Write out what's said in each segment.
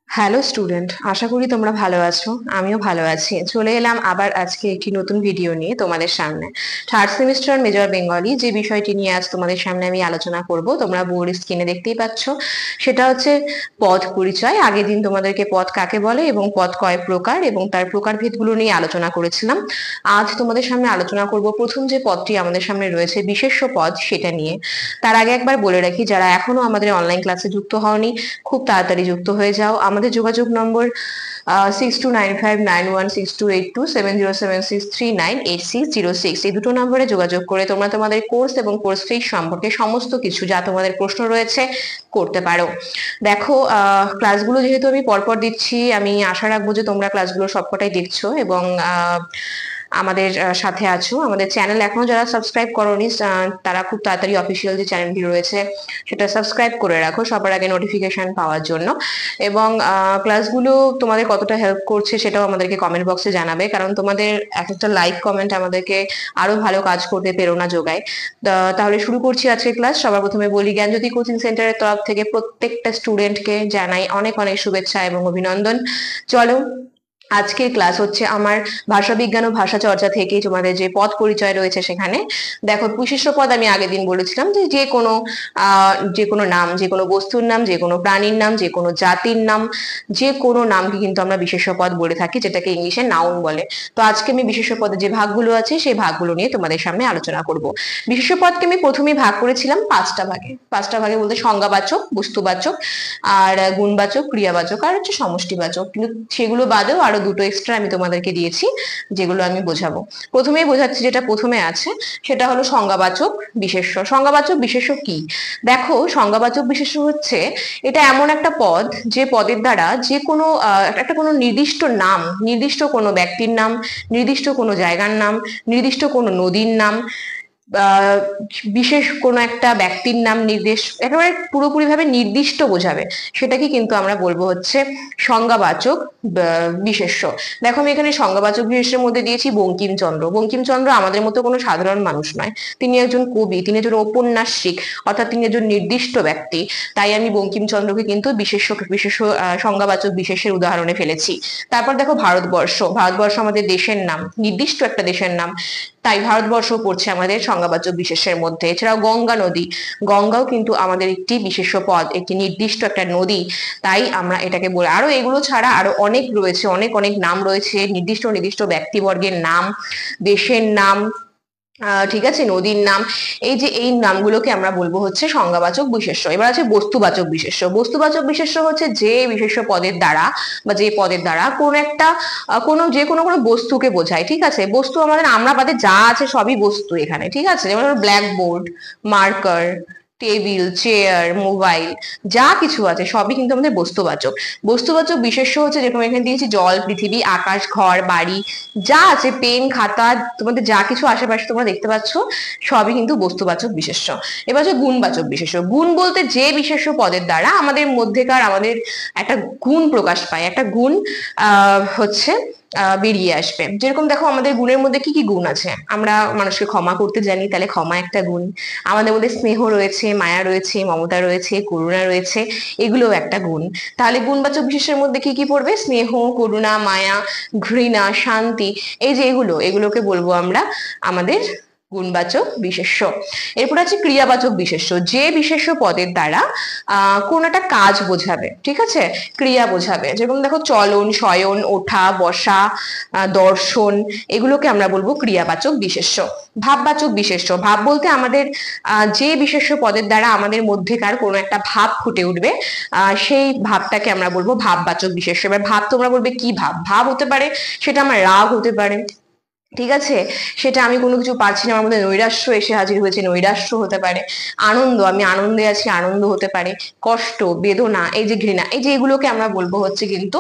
Hello student, আশা করি তোমরা ভালো আছো। আমিও ভালো আছি। চলে এলাম আবার আজকে একটি নতুন ভিডিও নিয়ে তোমাদের সামনে। থার্ড সেমিস্টার মেজর বেঙ্গলি যে বিষয়টি নিয়ে আজ তোমাদের সামনে আমি আলোচনা করব, তোমরা বোর্ড স্ক্রিনে দেখতেই পাচ্ছ। সেটা হচ্ছে পদ পরিচয়। আগের দিন তোমাদেরকে পদ কাকে বলে এবং পদ কয় প্রকার এবং তার প্রকারভেদগুলো নিয়ে আলোচনা করেছিলাম। আজ তোমাদের সামনে আলোচনা করব প্রথম যে পদটি আমাদের সামনে রয়েছে, বিশেষ্য পদ, সেটা নিয়ে। তার আগে একবার বলে রাখি, যারা এখনো আমাদের অনলাইন ক্লাসে যুক্ত হওনি, খুব তাড়াতাড়ি যুক্ত হয়ে যাও। আমাদের যোগাযোগ নম্বর 62959162827076398606। এই দুটো নম্বরে যোগাযোগ করে তোমরা তোমাদের কোর্স এবং কোর্স ফি সম্পর্কে সমস্ত কিছু যা তোমাদের প্রশ্ন রয়েছে করতে পারো। দেখো, ক্লাসগুলো যেহেতু আমি পরপর দিচ্ছি, আমি আশা রাখবো যে তোমরা ক্লাসগুলো সবকটাই দেখছো এবং আমাদের সাথে আছো। আমাদের চ্যানেল এখনো যারা সাবস্ক্রাইব করোনি, তারা খুব তাড়াতাড়ি অফিসিয়াল যে চ্যানেলটি রয়েছে সেটা সাবস্ক্রাইব করে রাখো সবার আগে নোটিফিকেশন পাওয়ার জন্য। এবং ক্লাসগুলো তোমাদের কতটা হেল্প করছে সেটাও আমাদেরকে কমেন্ট বক্সে জানাবে, কারণ তোমাদের এক একটা লাইক কমেন্ট আমাদেরকে আরো ভালো কাজ করতে প্রেরণা যোগায়। তাহলে শুরু করছি আজকের ক্লাস। সবার প্রথমে বলি, জ্ঞানজ্যোতি কোচিং সেন্টারের তরফ থেকে প্রত্যেকটা স্টুডেন্টকে জানাই অনেক অনেক শুভেচ্ছা এবং অভিনন্দন। চলো, আজকের ক্লাস হচ্ছে আমার ভাষা বিজ্ঞান ও ভাষা চর্চা থেকে তোমাদের যে পদ পরিচয় রয়েছে সেখানে। দেখো, বিশিষ্ট পদ আমি আগের দিন বলেছিলাম যে যে কোনো নাম, যে কোনো বস্তুর নাম, যে কোনো প্রাণীর নাম, যে কোনো জাতির নাম, যে কোনো নামকে কিন্তু আমরা বিশেষ্য পদ বলে থাকি, যেটাকে ইংলিশে নাউন বলে। তো আজকে আমি বিশেষ্য পদের যে ভাগগুলো আছে সেই ভাগগুলো নিয়ে তোমাদের সামনে আলোচনা করব। বিশেষ্য পদকে আমি প্রথমেই ভাগ করেছিলাম পাঁচটা ভাগে বলতে সংজ্ঞাবাচক, বস্তুবাচক, আর গুণবাচক, ক্রিয়াবাচক, আর হচ্ছে সমষ্টিবাচক। কিন্তু সেগুলো বাদেও আরো দুটো এক্সট্রা আমি তোমাদেরকে দিয়েছি, যেগুলো আমি বোঝাবো। প্রথমেই বোঝাচ্ছি, যেটা প্রথমে আছে সেটা হলো সংজ্ঞাবাচক বিশেষ্য। সংজ্ঞাবাচক বিশেষ্য কি? দেখো, সংজ্ঞাবাচক বিশেষ্য হচ্ছে এটা এমন একটা পদ যে পদের দ্বারা যে কোনো একটা কোনো নির্দিষ্ট নাম, নির্দিষ্ট কোনো ব্যক্তির নাম, নির্দিষ্ট কোনো জায়গার নাম, নির্দিষ্ট কোনো নদীর নাম, বিশেষ কোনো একটা ব্যক্তির নাম নির্দেশ, একেবারে পুরোপুরি ভাবে নির্দিষ্ট বোঝাবে, সেটাকে কিন্তু আমরা বলবো হচ্ছে সংজ্ঞাবাচক বিশেষ্য। দেখো, আমি এখানে সংজ্ঞাবাচক বিশেষ্যের মধ্যে দিয়েছি বঙ্কিমচন্দ্র। বঙ্কিমচন্দ্র আমাদের মতো কোনো সাধারণ মানুষ নয়, তিনি একজন কবি, তিনি একজন ঔপন্যাসিক, অর্থাৎ তিনি একজন নির্দিষ্ট ব্যক্তি। তাই আমি বঙ্কিমচন্দ্রকে কিন্তু বিশেষ্য সংজ্ঞাবাচক বিশেষের উদাহরণে ফেলেছি। তারপর দেখো, ভারতবর্ষ। ভারতবর্ষ আমাদের দেশের নাম, নির্দিষ্ট একটা দেশের নাম, তাই ভারতবর্ষ পড়ছে আমাদের সংজ্ঞাবাচক বিশেষের মধ্যে। এছাড়াও গঙ্গা নদী, গঙ্গাও কিন্তু আমাদের একটি বিশেষ্য পদ, একটি নির্দিষ্ট একটা নদী, তাই আমরা এটাকে বলি। আরো এগুলো ছাড়া আরো অনেক রয়েছে, অনেক অনেক নাম রয়েছে, নির্দিষ্ট নির্দিষ্ট ব্যক্তিবর্গের নাম, দেশের নাম, ঠিক আছে, নদীর নাম। এই যে এই নামগুলোকে আমরা বলবো হচ্ছে সংজ্ঞাবাচক বিশেষ্য। এবার আছে বস্তুবাচক বিশেষ্য। বস্তুবাচক বিশেষ্য হচ্ছে যে বিশেষ্য পদের দ্বারা বা যে পদের দ্বারা কোনো একটা যে কোনো কোনো বস্তুকে বোঝায়। ঠিক আছে, বস্তু আমাদের আমরা বাদে যা আছে সবই বস্তু এখানে। ঠিক আছে, যেমন blackboard, marker, table, chair, mobile, যা কিছু আছে সবই কিন্তু আমাদের বস্তুবাচক। বস্তুবাচক বিশেষ্য হচ্ছে, যেরকম এখানে দিয়েছি, জল, পৃথিবী, আকাশ, ঘর, বাড়ি, যা আছে, পেন, খাতা, তোমাদের যা কিছু আশেপাশে তোমরা দেখতে পাচ্ছ সবই কিন্তু বস্তুবাচক বিশেষ্য। এবার হচ্ছে গুণবাচক বিশেষ্য। গুণ বলতে যে বিশেষ্য পদের দ্বারা আমাদের মধ্যেকার আমাদের একটা গুণ প্রকাশ পায়, একটা গুণ হচ্ছে বেরিয়ে আসবে। যেরকম দেখো, আমাদের গুণের মধ্যে কি কি গুণ আছে? আমরা মানুষকে ক্ষমা করতে জানি, তাহলে ক্ষমা একটা গুণ। আমাদের মধ্যে স্নেহ রয়েছে, মায়া রয়েছে, মমতা রয়েছে, করুণা রয়েছে, এগুলোও একটা গুণ। তাহলে গুণবাচক বিশেষের মধ্যে কি কি পড়বে? স্নেহ, করুণা, মায়া, ঘৃণা, শান্তি, এই যে এগুলোকে বলবো আমরা আমাদের গুণবাচক বিশেষ্য। এরপর আছে ক্রিয়াবাচক বিশেষ্য। যে বিশেষ্য পদের দ্বারা কোন একটা কাজ বোঝাবে, ঠিক আছে, ক্রিয়া বোঝাবে। যেরকম দেখো, চলন, শয়ন, ওঠা, বসা, দর্শন, এগুলোকে আমরা বলবো ক্রিয়াবাচক বিশেষ্য। ভাববাচক বিশেষ্য। ভাব বলতে আমাদের যে বিশেষ্য পদের দ্বারা আমাদের মধ্যেকার কোনো একটা ভাব ফুটে উঠবে, সেই ভাবটাকে আমরা বলবো ভাববাচক বিশেষ্য। এবার ভাব তোমরা বলবে কি ভাব? ভাব হতে পারে সেটা আমার রাগ হতে পারে, ঠিক আছে, সেটা আমি কোনো কিছু পারছি না, আমার মধ্যে নৈরাশ্য এসে হাজির হয়েছে, নৈরাশ্য হতে পারে। আনন্দ, আমি আনন্দে আছি, আনন্দ হতে পারে। কষ্ট, বেদনা, এই যে ঘৃণা, এই যে এগুলোকে আমরা বলবো হচ্ছে কিন্তু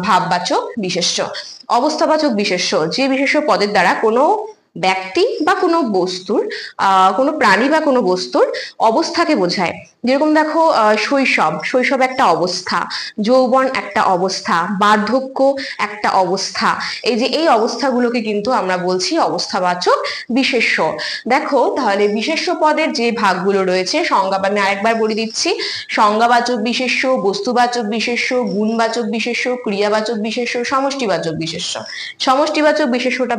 ভাববাচক বিশেষ্য। অবস্থাবাচক বিশেষ্য। যে বিশেষ্য পদের দ্বারা কোনো ব্যক্তি বা কোনো বস্তুর, কোনো প্রাণী বা কোনো বস্তুর অবস্থাকে বোঝায়। যেরকম দেখো শৈশব, শৈশব একটা অবস্থা, যৌবন একটা অবস্থা, বার্ধক্য একটা অবস্থা। এই যে এই অবস্থাগুলোকে কিন্তু আমরা বলছি অবস্থাবাচক বিশেষ্য। দেখো তাহলে বিশেষ্য পদের যে ভাগগুলো রয়েছে, সংজ্ঞা আমি আরেকবার বলে দিচ্ছি। সংজ্ঞাবাচক বিশেষ্য, বস্তুবাচক বিশেষ্য, গুণবাচক বিশেষ্য, ক্রিয়াবাচক বিশেষ্য, সমষ্টিবাচক বিশেষ্য। সমষ্টিবাচক বিশেষ্যটা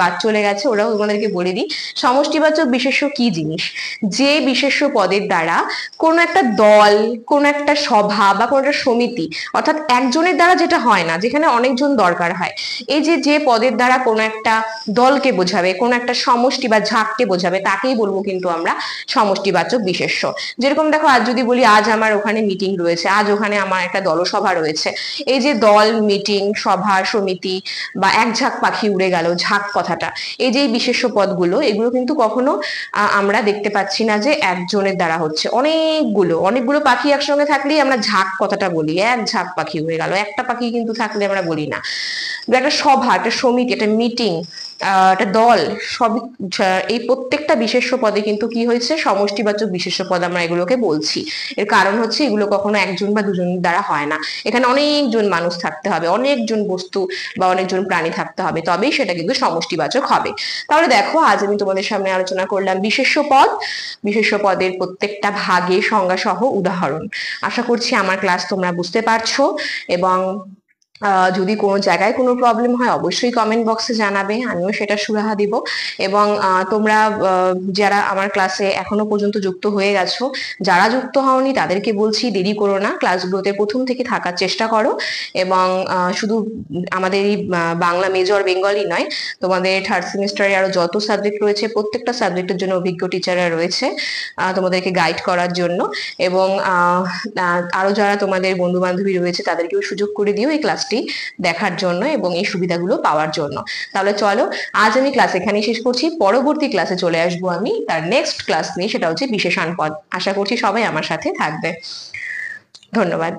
বাদ চলে গেছে, ওরাও তোমাদেরকে বলে দিই। সমষ্টিবাচক বিশেষ্য কি জিনিস? যে বিশেষ্য পদের দ্বারা কোনো একটা দল, কোনো একটা সভা বা কোনো একটা সমিতি, অর্থাৎ একজনের দ্বারা যেটা হয় না, যেখানে অনেকজন দরকার হয়, এই যে যে পদের দ্বারা কোনো একটা দলকে বোঝাবে, কোনো একটা সমষ্টি বা ঝাঁককে বোঝাবে, তাকেই বলবো কিন্তু আমরা সমষ্টিবাচক বিশেষ্য। যেরকম দেখো আজ যদি বলি আজ আমার ওখানে মিটিং রয়েছে, আজ ওখানে আমার একটা দলসভা রয়েছে, এই যে দল, মিটিং, সভা, সমিতি বা এক ঝাঁক পাখি উড়ে গেল, ঝাঁক কথাটা, এই যে বিশেষ্য পদগুলো, এগুলো কিন্তু কখনো আমরা দেখতে পাচ্ছি না যে একজনের দ্বারা হচ্ছে। অনেকগুলো অনেকগুলো পাখি একসঙ্গে থাকলেই আমরা ঝাঁক কথাটা বলি, এক ঝাঁক পাখি উড়ে গেল। একটা পাখি কিন্তু থাকলে আমরা বলি না। একটা সভা, একটা সমিতি, একটা মিটিং, একটা দল, সবই এই প্রত্যেকটা বিশেষ্য পদে কিন্তু কি হয়েছে, সমষ্টিবাচক বিশেষ্য পদ আমরা এগুলোকে বলছি। এর কারণ হচ্ছে এগুলো কখনো একজন বা দুজন দ্বারা হয় না, এখানে অনেকজন মানুষ থাকতে হবে, অনেকজন বস্তু বা অনেকজন প্রাণী থাকতে হবে, তবেই সেটা কিন্তু সমষ্টিবাচক হবে। তাহলে দেখো আজ আমি তোমাদের সামনে আলোচনা করলাম বিশেষ্য পদ, বিশেষ্য পদের প্রত্যেকটা ভাগে সংজ্ঞা সহ উদাহরণ। আশা করছি আমার ক্লাস তোমরা বুঝতে পারছো, এবং যদি কোনো জায়গায় কোনো প্রবলেম হয় অবশ্যই কমেন্ট বক্সে জানাবে, আমিও সেটা সুরাহা দিব। এবং তোমরা যারা আমার ক্লাসে এখনো পর্যন্ত যুক্ত হয়ে গেছো, যারা যুক্ত হওনি তাদেরকে বলছি দেরি করো না, ক্লাসগুলোতে প্রথম থেকে থাকার চেষ্টা করো। এবং শুধু আমাদের এই বাংলা মেজর বেঙ্গলি নয়, তোমাদের থার্ড সেমিস্টারে আরো যত সাবজেক্ট রয়েছে প্রত্যেকটা সাবজেক্টের জন্য অভিজ্ঞ টিচাররা রয়েছে তোমাদেরকে গাইড করার জন্য। এবং আরো যারা তোমাদের বন্ধু বান্ধবী রয়েছে তাদেরকেও সুযোগ করে দিও এই ক্লাসটি দেখার জন্য এবং এই সুবিধাগুলো পাওয়ার জন্য। তাহলে চলো আজ আমি ক্লাস এখানেই শেষ করছি, পরবর্তী ক্লাসে চলে আসবো আমি তার নেক্সট ক্লাস নিয়ে, সেটা হচ্ছে বিশেষণ পদ। আশা করছি সবাই আমার সাথে থাকবে। ধন্যবাদ।